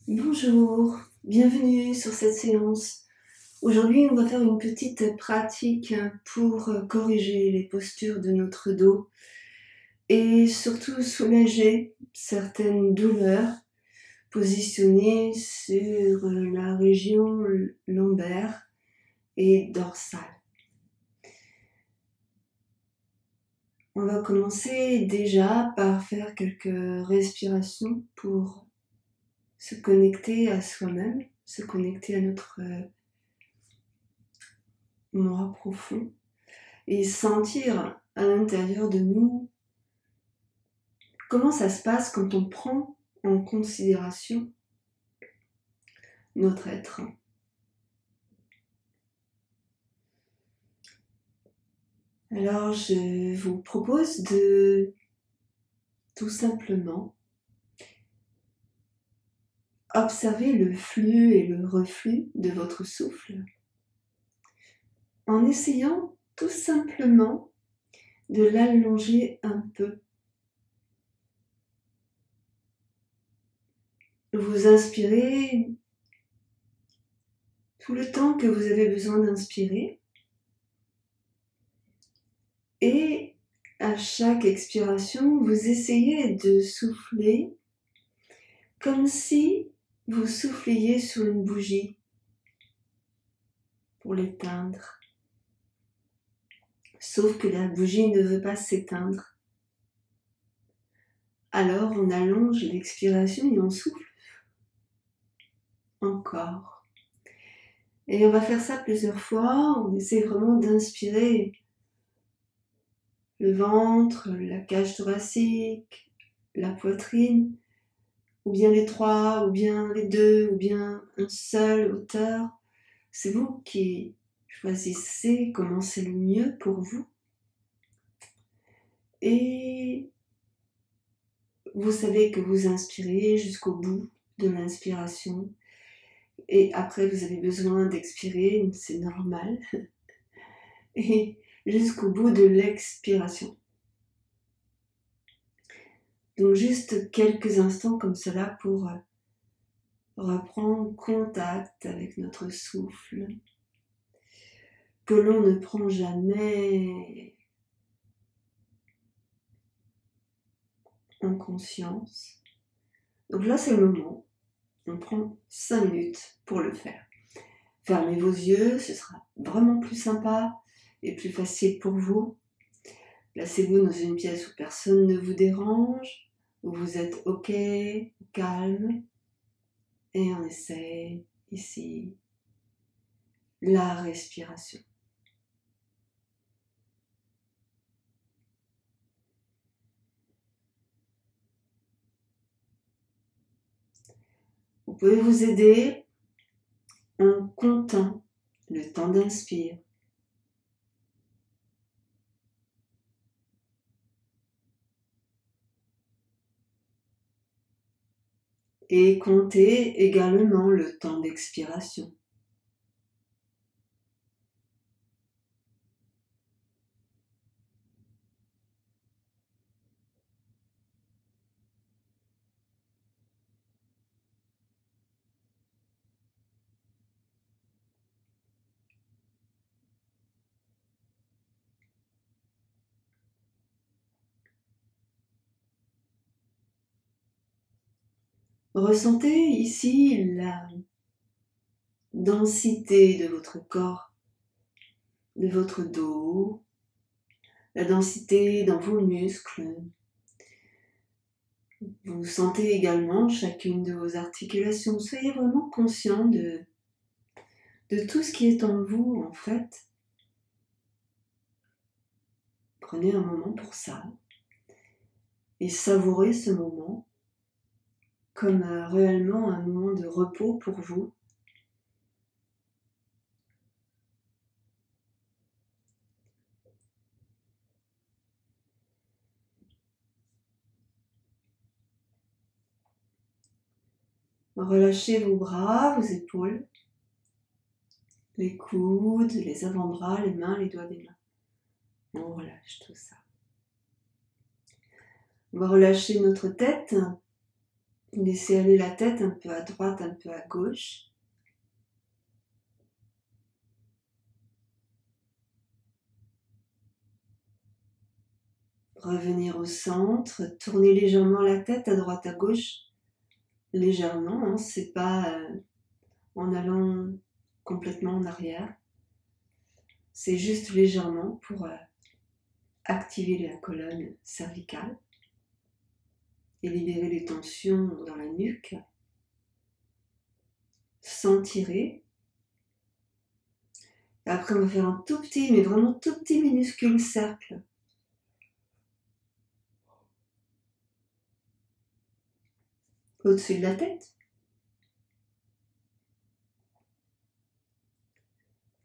Bonjour, bienvenue sur cette séance. Aujourd'hui, on va faire une petite pratique pour corriger les postures de notre dos et surtout soulager certaines douleurs positionnées sur la région lombaire et dorsale. On va commencer déjà par faire quelques respirations pour se connecter à soi-même, se connecter à notre moi profond et sentir à l'intérieur de nous comment ça se passe quand on prend en considération notre être. Alors je vous propose de tout simplement observer le flux et le reflux de votre souffle en essayant tout simplement de l'allonger un peu. Vous inspirez tout le temps que vous avez besoin d'inspirer et à chaque expiration, vous essayez de souffler comme si vous souffliez sur une bougie pour l'éteindre. Sauf que la bougie ne veut pas s'éteindre. Alors on allonge l'expiration et on souffle. Encore. Et on va faire ça plusieurs fois. On essaie vraiment d'inspirer le ventre, la cage thoracique, la poitrine, ou bien les trois, ou bien les deux, ou bien un seul hauteur. C'est vous qui choisissez comment c'est le mieux pour vous. Et vous savez que vous inspirez jusqu'au bout de l'inspiration. Et après, vous avez besoin d'expirer, c'est normal. Et jusqu'au bout de l'expiration. Donc juste quelques instants comme cela pour reprendre contact avec notre souffle, que l'on ne prend jamais en conscience. Donc là, c'est le moment. On prend 5 minutes pour le faire. Fermez vos yeux, ce sera vraiment plus sympa et plus facile pour vous. Placez-vous dans une pièce où personne ne vous dérange, où vous êtes ok, calme. Et on essaie ici la respiration. Vous pouvez vous aider en comptant le temps d'inspire et compter également le temps d'expiration. Ressentez ici la densité de votre corps, de votre dos, la densité dans vos muscles. Vous sentez également chacune de vos articulations. Soyez vraiment conscient de tout ce qui est en vous, en fait. Prenez un moment pour ça et savourez ce moment comme réellement un moment de repos pour vous. Relâchez vos bras, vos épaules, les coudes, les avant-bras, les mains, les doigts des mains. On relâche tout ça. On va relâcher notre tête Laissez aller la tête un peu à droite, un peu à gauche. Revenir au centre, tournez légèrement la tête à droite, à gauche. Légèrement, hein, c'est pas en allant complètement en arrière. C'est juste légèrement pour activer la colonne cervicale et libérer les tensions dans la nuque. Sans tirer. Et après, on va faire un tout petit, mais vraiment tout petit minuscule cercle. Au-dessus de la tête.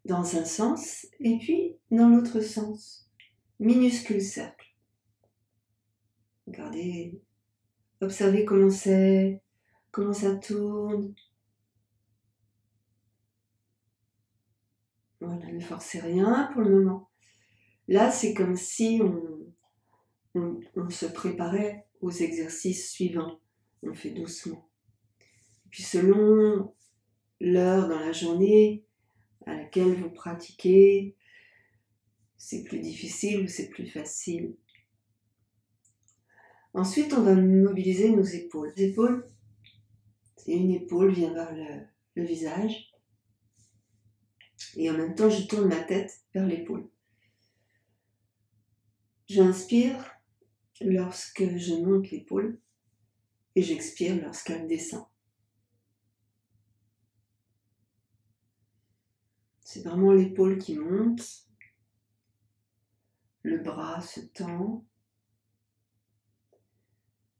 Dans un sens, et puis dans l'autre sens. Minuscule cercle. Regardez, observez comment c'est, comment ça tourne. Voilà, ne forcez rien pour le moment. Là, c'est comme si on se préparait aux exercices suivants. On fait doucement. Et puis selon l'heure dans la journée à laquelle vous pratiquez, c'est plus difficile ou c'est plus facile. Ensuite, on va mobiliser nos épaules. Les épaules, c'est une épaule vient vers le visage. Et en même temps, je tourne ma tête vers l'épaule. J'inspire lorsque je monte l'épaule et j'expire lorsqu'elle descend. C'est vraiment l'épaule qui monte, le bras se tend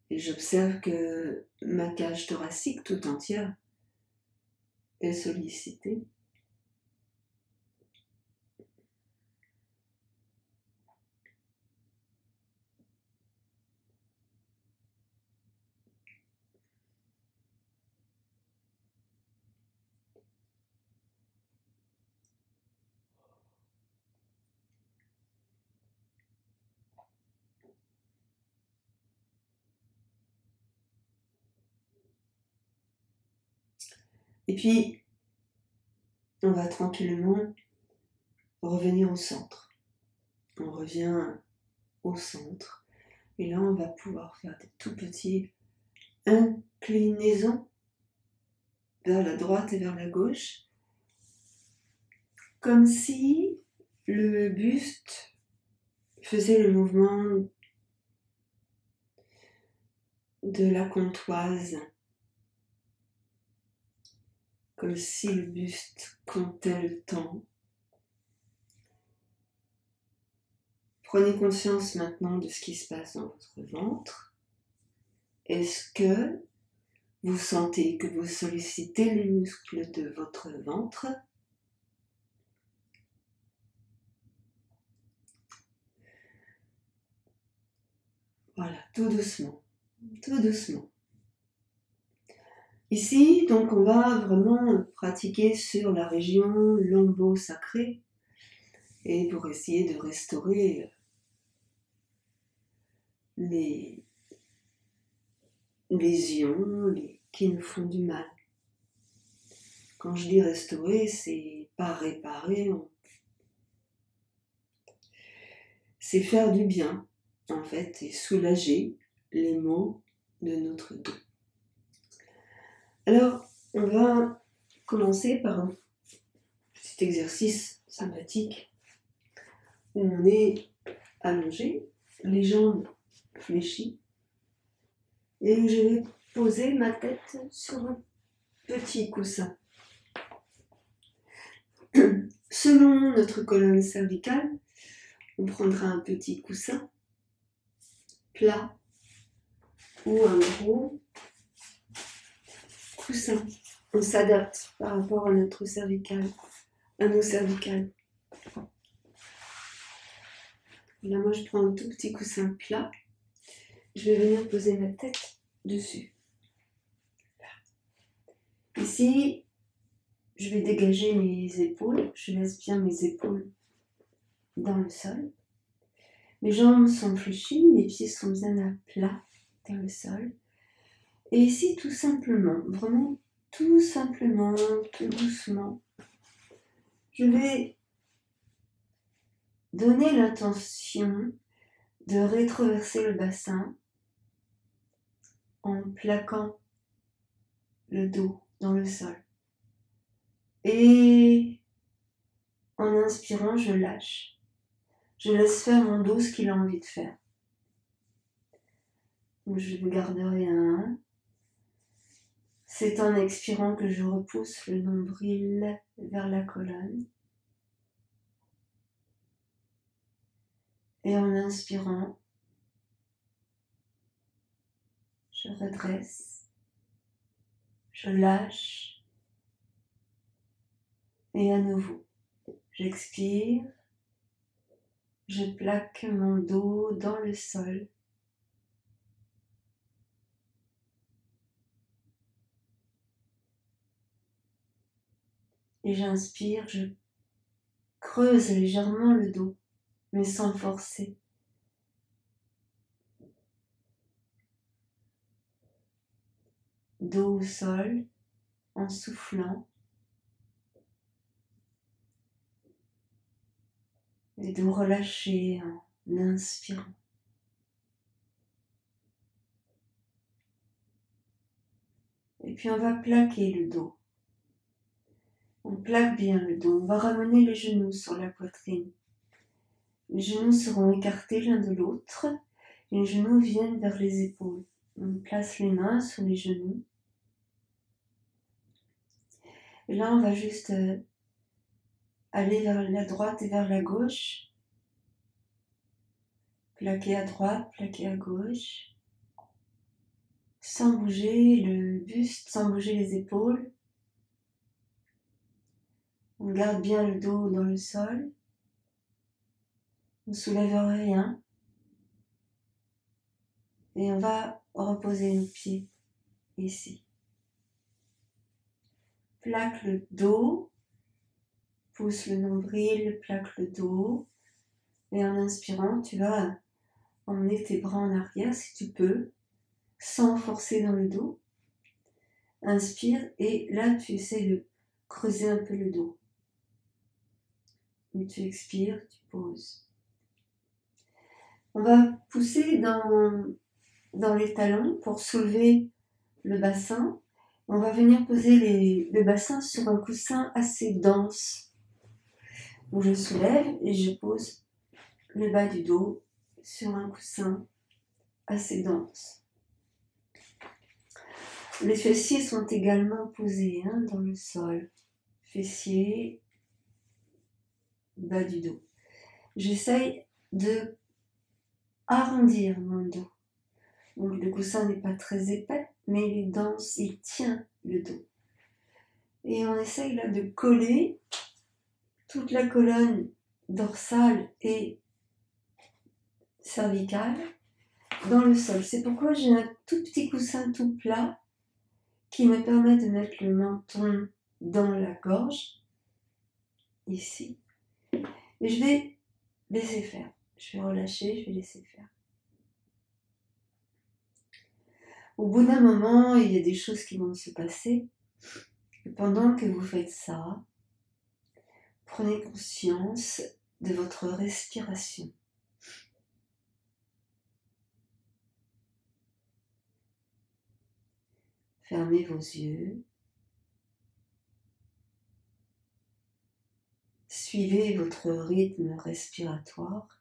et j'observe que ma cage thoracique tout entière est sollicitée. Et puis, on va tranquillement revenir au centre. On revient au centre. Et là, on va pouvoir faire des tout petits inclinaisons vers la droite et vers la gauche. Comme si le buste faisait le mouvement de la comptoise. Comme si le buste comptait le temps. Prenez conscience maintenant de ce qui se passe dans votre ventre. Est-ce que vous sentez que vous sollicitez les muscles de votre ventre? Voilà, tout doucement, tout doucement. Ici, donc, on va vraiment pratiquer sur la région lombo-sacrée et pour essayer de restaurer les lésions qui nous font du mal. Quand je dis restaurer, c'est pas réparer, c'est faire du bien, en fait, et soulager les maux de notre dos. Alors, on va commencer par un petit exercice sympathique où on est allongé, les jambes fléchies, et où je vais poser ma tête sur un petit coussin. Selon notre colonne cervicale, on prendra un petit coussin plat ou un gros coussin. On s'adapte par rapport à notre cervicale, à nos cervicales. Là, moi, je prends un tout petit coussin plat. Je vais venir poser ma tête dessus. Ici, je vais dégager mes épaules. Je laisse bien mes épaules dans le sol. Mes jambes sont fléchies, mes pieds sont bien à plat dans le sol. Et ici, tout simplement, vraiment tout simplement, tout doucement, je vais donner l'intention de rétroverser le bassin en plaquant le dos dans le sol. Et en inspirant, je lâche. Je laisse faire mon dos ce qu'il a envie de faire. Donc je ne garde rien. C'est en expirant que je repousse le nombril vers la colonne. Et en inspirant, je redresse, je lâche. Et à nouveau, j'expire, je plaque mon dos dans le sol. Et j'inspire, je creuse légèrement le dos, mais sans forcer. Dos au sol, en soufflant. Et de relâcher en inspirant. Et puis on va plaquer le dos. On plaque bien le dos. On va ramener les genoux sur la poitrine. Les genoux seront écartés l'un de l'autre. Et les genoux viennent vers les épaules. On place les mains sur les genoux. Et là, on va juste aller vers la droite et vers la gauche. Plaquer à droite, plaquer à gauche. Sans bouger le buste, sans bouger les épaules. On garde bien le dos dans le sol. On ne soulève rien. Et on va reposer nos pieds ici. Plaque le dos. Pousse le nombril, plaque le dos. Et en inspirant, tu vas emmener tes bras en arrière si tu peux, sans forcer dans le dos. Inspire et là tu essaies de creuser un peu le dos. Et tu expires, tu poses. On va pousser dans les talons pour soulever le bassin. On va venir poser le bassin sur un coussin assez dense. Donc je soulève et je pose le bas du dos sur un coussin assez dense. Les fessiers sont également posés dans le sol. Fessiers, bas du dos. J'essaye de arrondir mon dos. Donc le coussin n'est pas très épais, mais il est dense, il tient le dos. Et on essaye là de coller toute la colonne dorsale et cervicale dans le sol. C'est pourquoi j'ai un tout petit coussin tout plat qui me permet de mettre le menton dans la gorge, ici. Et je vais laisser faire. Je vais relâcher, je vais laisser faire. Au bout d'un moment, il y a des choses qui vont se passer. Et pendant que vous faites ça, prenez conscience de votre respiration. Fermez vos yeux. Suivez votre rythme respiratoire.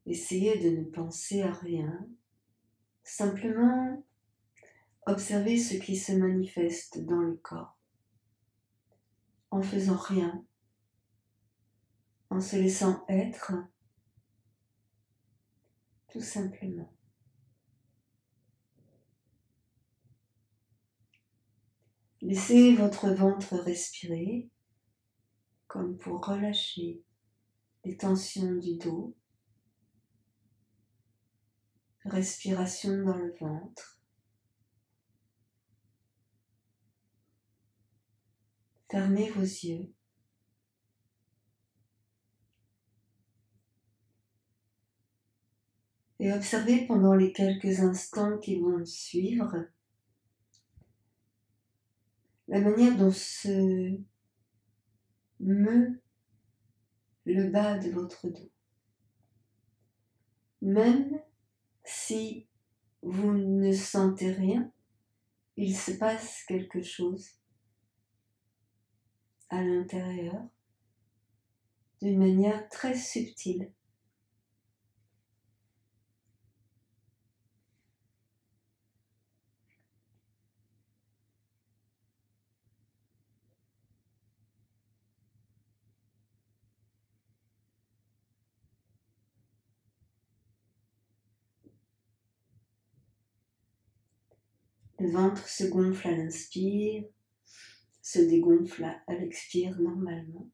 Essayez de ne penser à rien. Simplement, observez ce qui se manifeste dans le corps. En faisant rien. En se laissant être. Tout simplement. Laissez votre ventre respirer, comme pour relâcher les tensions du dos. Respiration dans le ventre. Fermez vos yeux. Et observez pendant les quelques instants qui vont suivre la manière dont se meut le bas de votre dos. Même si vous ne sentez rien, il se passe quelque chose à l'intérieur d'une manière très subtile. Le ventre se gonfle à l'inspire, se dégonfle à l'expire normalement.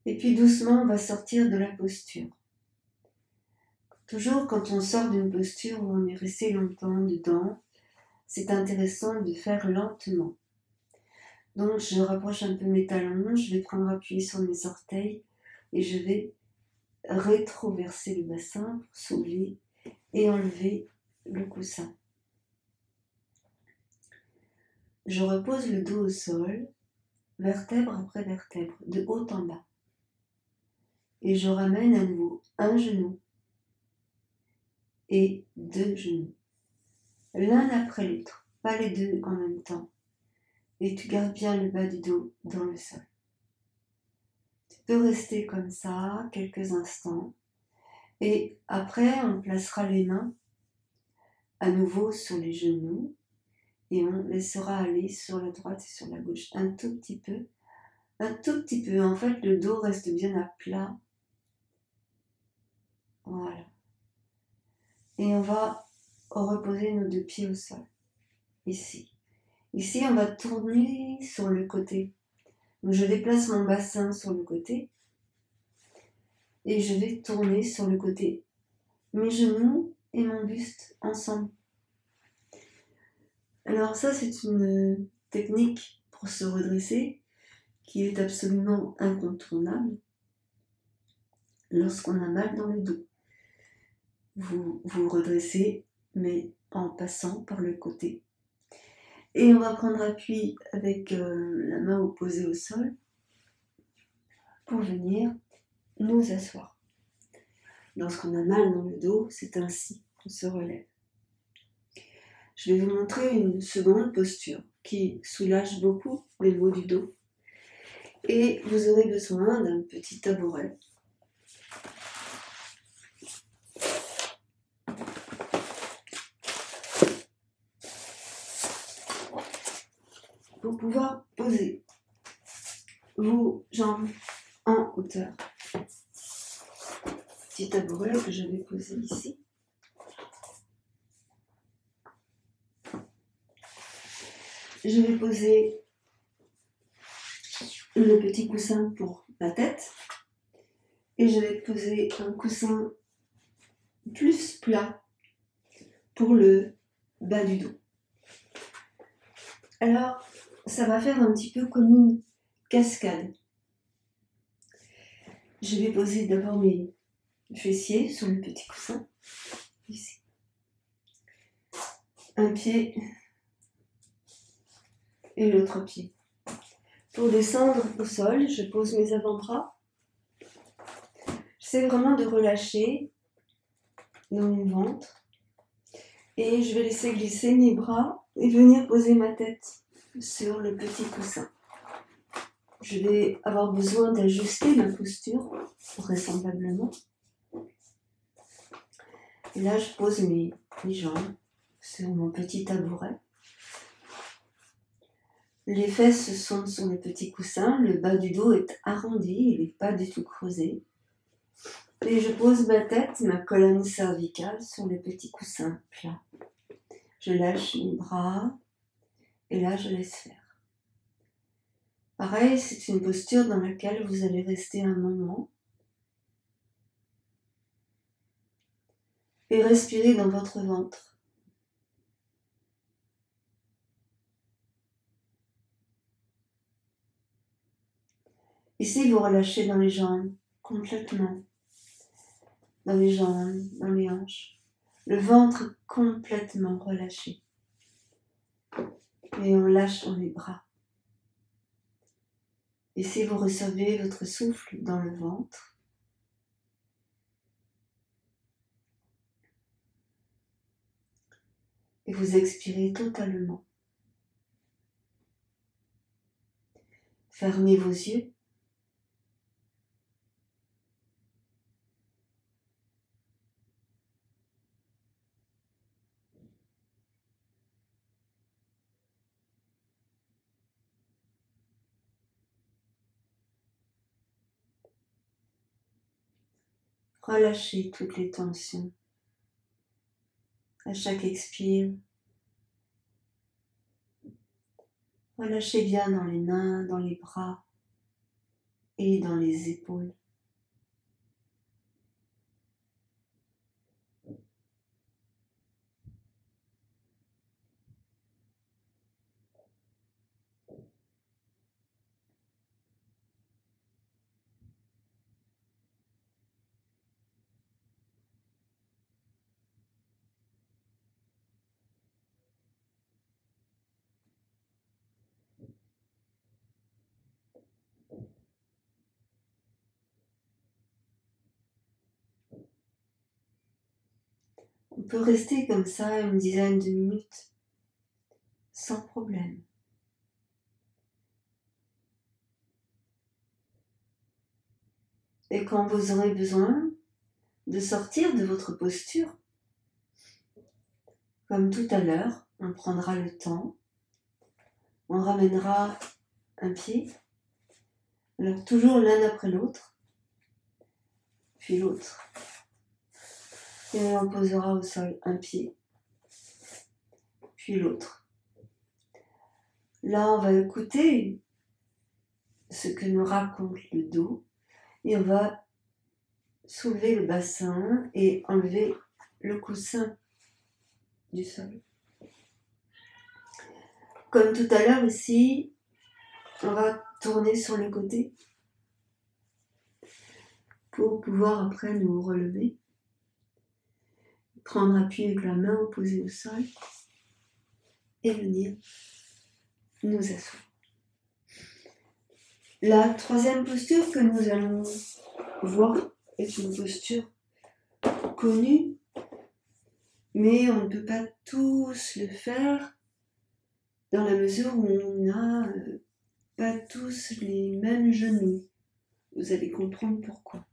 Et puis doucement, on va sortir de la posture. Toujours quand on sort d'une posture où on est resté longtemps dedans, c'est intéressant de faire lentement. Donc je rapproche un peu mes talons, je vais prendre appui sur mes orteils et je vais rétroverser le bassin pour soulever et enlever le coussin. Je repose le dos au sol, vertèbre après vertèbre, de haut en bas. Et je ramène à nouveau un genou et deux genoux, l'un après l'autre, pas les deux en même temps. Et tu gardes bien le bas du dos dans le sol. Tu peux rester comme ça quelques instants. Et après, on placera les mains à nouveau sur les genoux et on laissera aller sur la droite et sur la gauche un tout petit peu. Un tout petit peu. En fait, le dos reste bien à plat. Voilà. Et on va reposer nos deux pieds au sol. Ici. Ici, on va tourner sur le côté. Donc, je déplace mon bassin sur le côté et je vais tourner sur le côté. Mes genoux et mon buste ensemble. Alors ça, c'est une technique pour se redresser qui est absolument incontournable lorsqu'on a mal dans le dos. Vous vous redressez, mais en passant par le côté. Et on va prendre appui avec la main opposée au sol pour venir nous asseoir. Lorsqu'on a mal dans le dos, c'est ainsi qu'on se relève. Je vais vous montrer une seconde posture qui soulage beaucoup les maux du dos. Et vous aurez besoin d'un petit tabouret. Pour pouvoir poser vos jambes en hauteur. Petit tabouret que je vais poser ici. Je vais poser le petit coussin pour ma tête et je vais poser un coussin plus plat pour le bas du dos. Alors, ça va faire un petit peu comme une cascade. Je vais poser d'abord mes fessiers sur le petit coussin, ici. Un pied et l'autre pied. Pour descendre au sol, je pose mes avant-bras. J'essaie vraiment de relâcher dans mon ventre. Et je vais laisser glisser mes bras et venir poser ma tête sur le petit coussin. Je vais avoir besoin d'ajuster ma posture, vraisemblablement. Et là, je pose mes jambes sur mon petit tabouret. Les fesses sont sur le petit coussin, le bas du dos est arrondi, il n'est pas du tout creusé. Et je pose ma tête, ma colonne cervicale sur le petit coussin plat. Je lâche mes bras et là je laisse faire. Pareil, c'est une posture dans laquelle vous allez rester un moment. Et respirez dans votre ventre. Ici, vous relâchez dans les jambes, complètement. Dans les jambes, dans les hanches. Le ventre complètement relâché. Et on lâche dans les bras. Ici, vous recevez votre souffle dans le ventre. Et vous expirez totalement. Fermez vos yeux. Relâchez toutes les tensions. À chaque expire, relâchez bien dans les mains, dans les bras et dans les épaules. On peut rester comme ça une dizaine de minutes, sans problème. Et quand vous aurez besoin de sortir de votre posture, comme tout à l'heure, on prendra le temps, on ramènera un pied, alors toujours l'un après l'autre, puis l'autre. Et on posera au sol un pied, puis l'autre. Là, on va écouter ce que nous raconte le dos et on va soulever le bassin et enlever le coussin du sol. Comme tout à l'heure ici, on va tourner sur le côté pour pouvoir après nous relever. Prendre appui avec la main opposée au sol et venir nous asseoir. La troisième posture que nous allons voir est une posture connue, mais on ne peut pas tous le faire dans la mesure où on n'a pas tous les mêmes genoux. Vous allez comprendre pourquoi.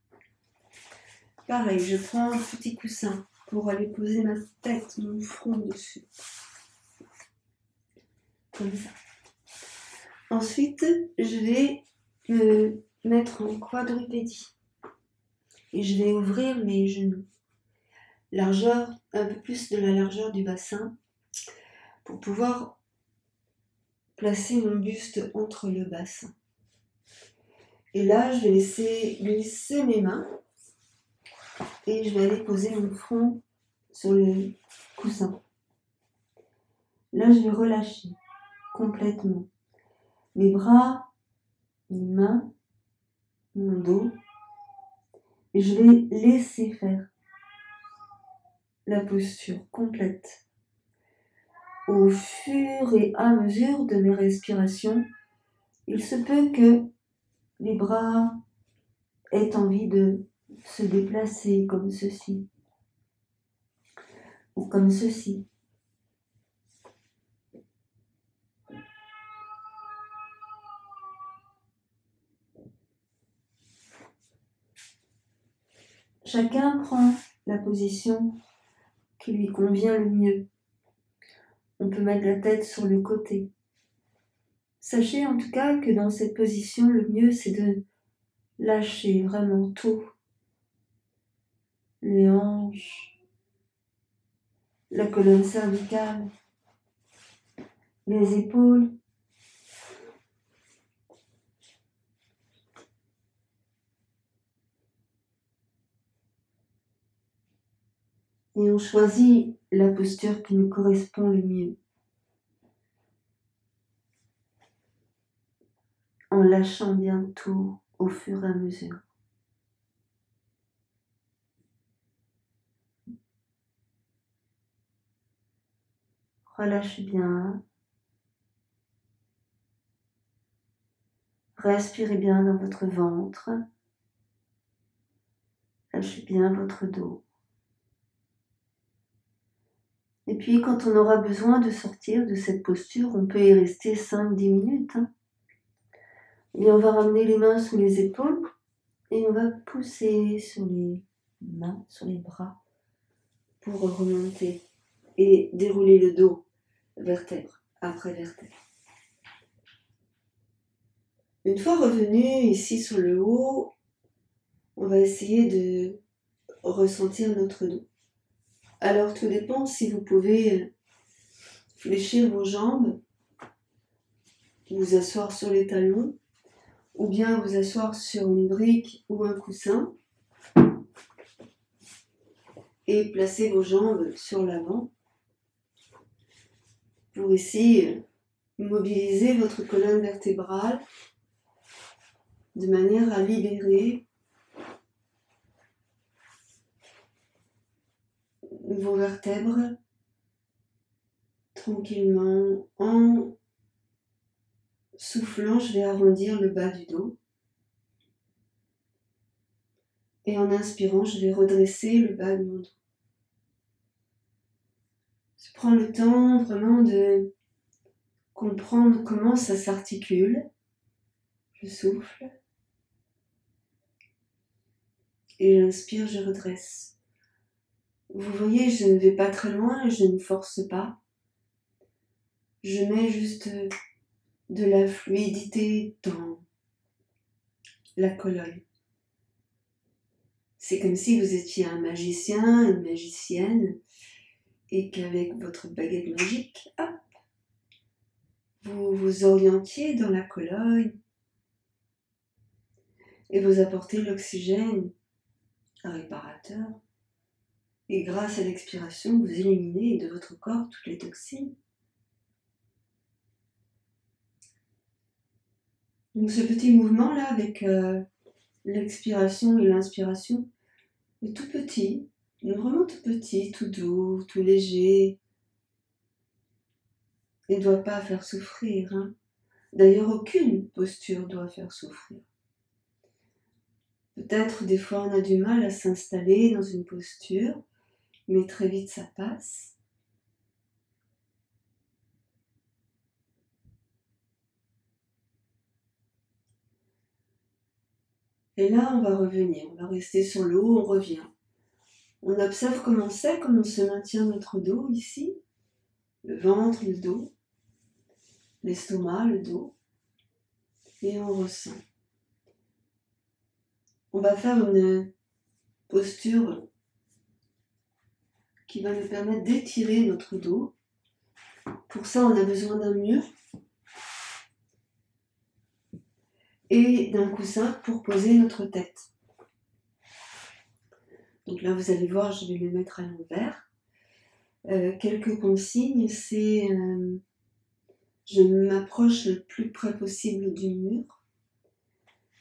Pareil, je prends un petit coussin pour aller poser ma tête, mon front dessus. Comme ça. Ensuite, je vais me mettre en quadrupédie. Et je vais ouvrir mes genoux. Largeur, un peu plus de la largeur du bassin, pour pouvoir placer mon buste entre le bassin. Et là, je vais laisser glisser mes mains et je vais aller poser mon front sur le coussin. Là, je vais relâcher complètement mes bras, mes mains, mon dos, et je vais laisser faire la posture complète. Au fur et à mesure de mes respirations, il se peut que les bras aient envie de se déplacer comme ceci ou comme ceci. Chacun prend la position qui lui convient le mieux. On peut mettre la tête sur le côté. Sachez en tout cas que dans cette position, le mieux c'est de lâcher vraiment tout. Les hanches, la colonne cervicale, les épaules. Et on choisit la posture qui nous correspond le mieux. En lâchant bien tout au fur et à mesure. Relâchez bien. Respirez bien dans votre ventre. Lâchez bien votre dos. Et puis, quand on aura besoin de sortir de cette posture, on peut y rester 5-10 minutes. Et on va ramener les mains sous les épaules et on va pousser sur les mains, sur les bras pour remonter et dérouler le dos, vertèbre après vertèbre. Une fois revenu ici sur le haut, on va essayer de ressentir notre dos. Alors tout dépend si vous pouvez fléchir vos jambes, vous asseoir sur les talons, ou bien vous asseoir sur une brique ou un coussin et placer vos jambes sur l'avant pour ici mobiliser votre colonne vertébrale de manière à libérer vos vertèbres tranquillement. En soufflant, je vais arrondir le bas du dos. Et en inspirant, je vais redresser le bas de mon dos. Je prends le temps vraiment de comprendre comment ça s'articule. Je souffle. Et j'inspire, je redresse. Vous voyez, je ne vais pas très loin, je ne force pas. Je mets juste de la fluidité dans la colonne. C'est comme si vous étiez un magicien, une magicienne, et qu'avec votre baguette magique, hop, vous vous orientiez dans la colonne et vous apportez l'oxygène réparateur. Et grâce à l'expiration, vous éliminez de votre corps toutes les toxines. Donc ce petit mouvement-là avec l'expiration et l'inspiration est tout petit, vraiment tout petit, tout doux, tout léger. Il ne doit pas faire souffrir. D'ailleurs, aucune posture doit faire souffrir. Peut-être des fois on a du mal à s'installer dans une posture, mais très vite ça passe. Et là, on va revenir, on va rester sur le haut, on revient. On observe comment c'est, comment se maintient notre dos ici, le ventre, le dos, l'estomac, le dos, et on ressent. On va faire une posture qui va nous permettre d'étirer notre dos. Pour ça, on a besoin d'un mur et d'un coussin pour poser notre tête. Donc là, vous allez voir, je vais le mettre à l'envers. Quelques consignes, c'est je m'approche le plus près possible du mur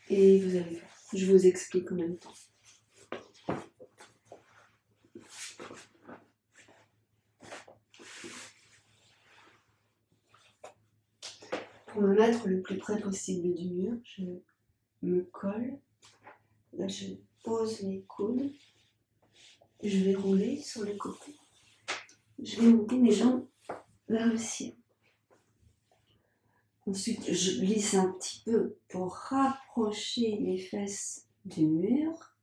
et vous allez voir, je vous explique en même temps. Pour me mettre le plus près possible du mur, je me colle. Là, je pose mes coudes. Je vais rouler sur le côté. Je vais monter mes jambes vers le ciel. Ensuite, je glisse un petit peu pour rapprocher mes fesses du mur.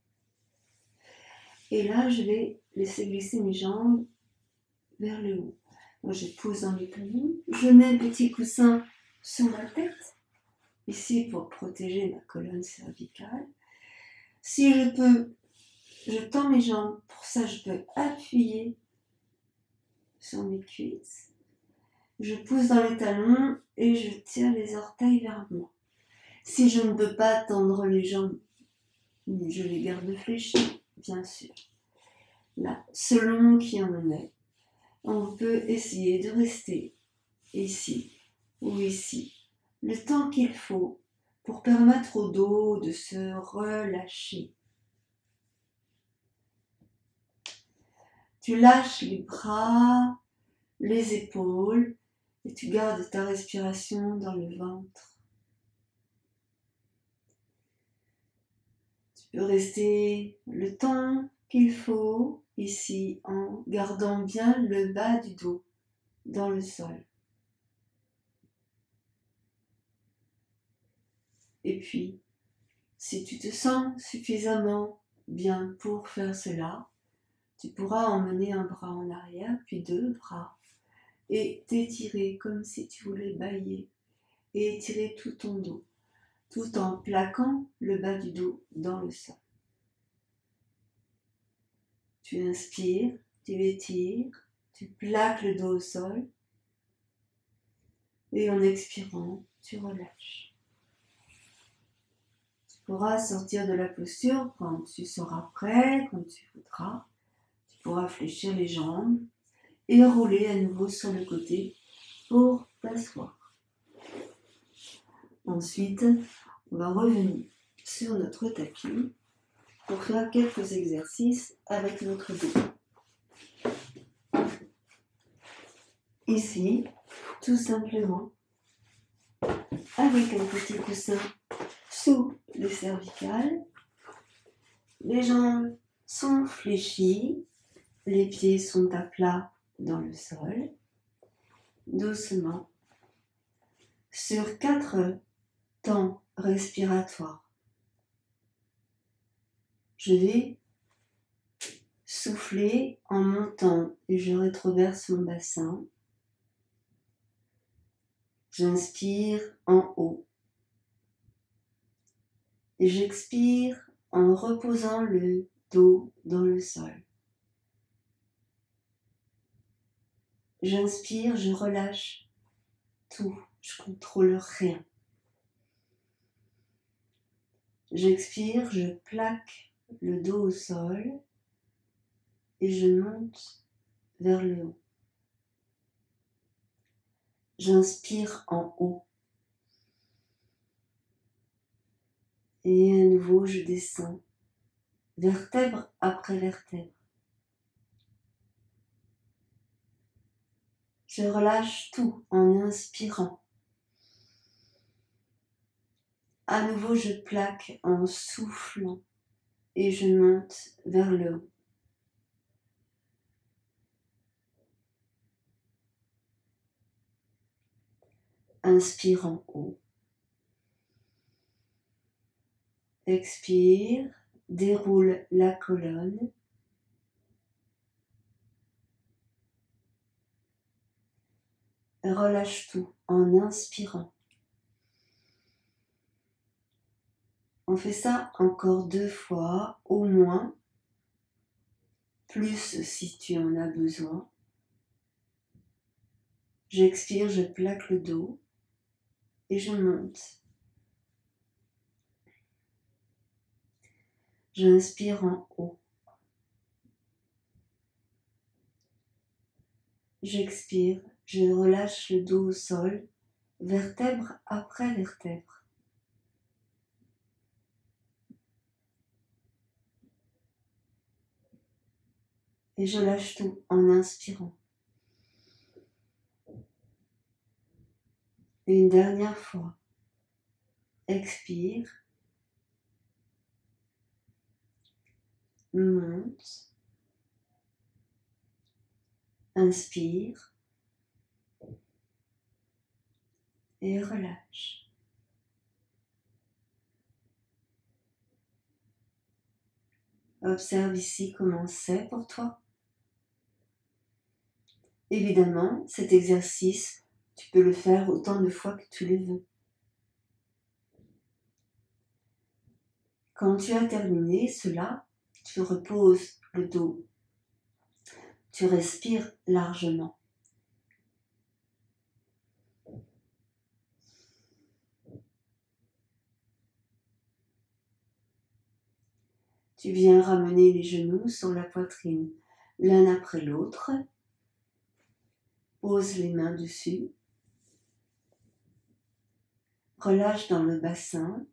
Et là, je vais laisser glisser mes jambes vers le haut. Moi, je pousse dans les talons. Je mets un petit coussin sur ma tête, ici pour protéger ma colonne cervicale. Si je peux, je tends mes jambes. Pour ça, je peux appuyer sur mes cuisses. Je pousse dans les talons et je tire les orteils vers moi. Si je ne peux pas tendre les jambes, je les garde fléchies, bien sûr. là, selon qui on est, on peut essayer de rester ici ou ici, le temps qu'il faut pour permettre au dos de se relâcher. Tu lâches les bras, les épaules et tu gardes ta respiration dans le ventre. Tu peux rester le temps qu'il faut ici en gardant bien le bas du dos dans le sol. Et puis, si tu te sens suffisamment bien pour faire cela, tu pourras emmener un bras en arrière, puis 2 bras, et t'étirer comme si tu voulais bâiller, et étirer tout ton dos, tout en plaquant le bas du dos dans le sol. Tu inspires, tu étires, tu plaques le dos au sol, et en expirant, tu relâches. Tu pourras sortir de la posture quand tu seras prêt, quand tu voudras. Tu pourras fléchir les jambes et rouler à nouveau sur le côté pour t'asseoir. Ensuite, on va revenir sur notre tapis pour faire quelques exercices avec notre dos. Ici, tout simplement, avec un petit coussin sous le cervical, les jambes sont fléchies, les pieds sont à plat dans le sol, doucement, sur 4 temps respiratoires. Je vais souffler en montant et je rétroverse mon bassin. J'inspire en haut et j'expire en reposant le dos dans le sol. J'inspire, je relâche tout, je contrôle rien. J'expire, je plaque le dos au sol et je monte vers le haut. J'inspire en haut. Et à nouveau, je descends, vertèbre après vertèbre. Je relâche tout en inspirant. À nouveau, je plaque en soufflant et je monte vers le haut. Inspire en haut. Expire, déroule la colonne. Relâche tout en inspirant. On fait ça encore 2 fois, au moins, plus si tu en as besoin. J'expire, je plaque le dos et je monte. J'inspire en haut. J'expire, je relâche le dos au sol, vertèbre après vertèbre. Et je lâche tout en inspirant. Et une dernière fois. Expire. Monte. Inspire. Et relâche. Observe ici comment c'est pour toi. Évidemment, cet exercice, tu peux le faire autant de fois que tu le veux. Quand tu as terminé cela, tu reposes le dos. Tu respires largement. Tu viens ramener les genoux sur la poitrine, l'un après l'autre. Pose les mains dessus. Relâche dans le bassin.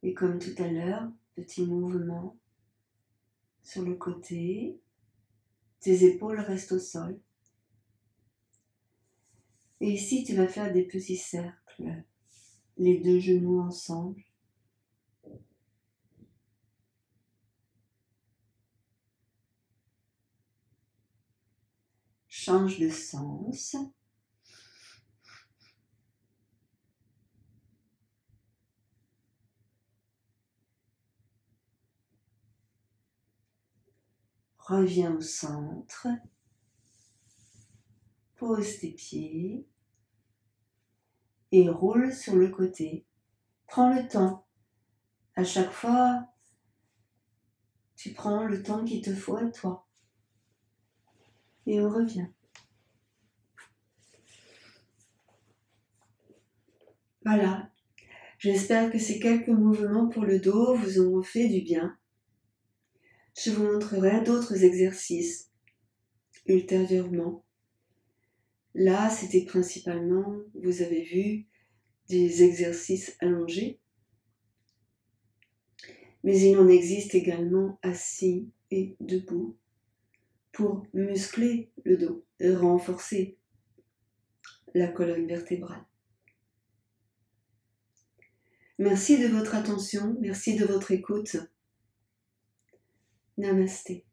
Et comme tout à l'heure, petit mouvement sur le côté. Tes épaules restent au sol. Et ici, tu vas faire des petits cercles. Les deux genoux ensemble. Change de sens. Reviens au centre. Pose tes pieds. Et roule sur le côté. Prends le temps. À chaque fois, tu prends le temps qu'il te faut à toi. Et on revient. Voilà. J'espère que ces quelques mouvements pour le dos vous auront fait du bien. Je vous montrerai d'autres exercices ultérieurement. Là, c'était principalement, vous avez vu, des exercices allongés. Mais il en existe également assis et debout pour muscler le dos et renforcer la colonne vertébrale. Merci de votre attention, merci de votre écoute. Namasté.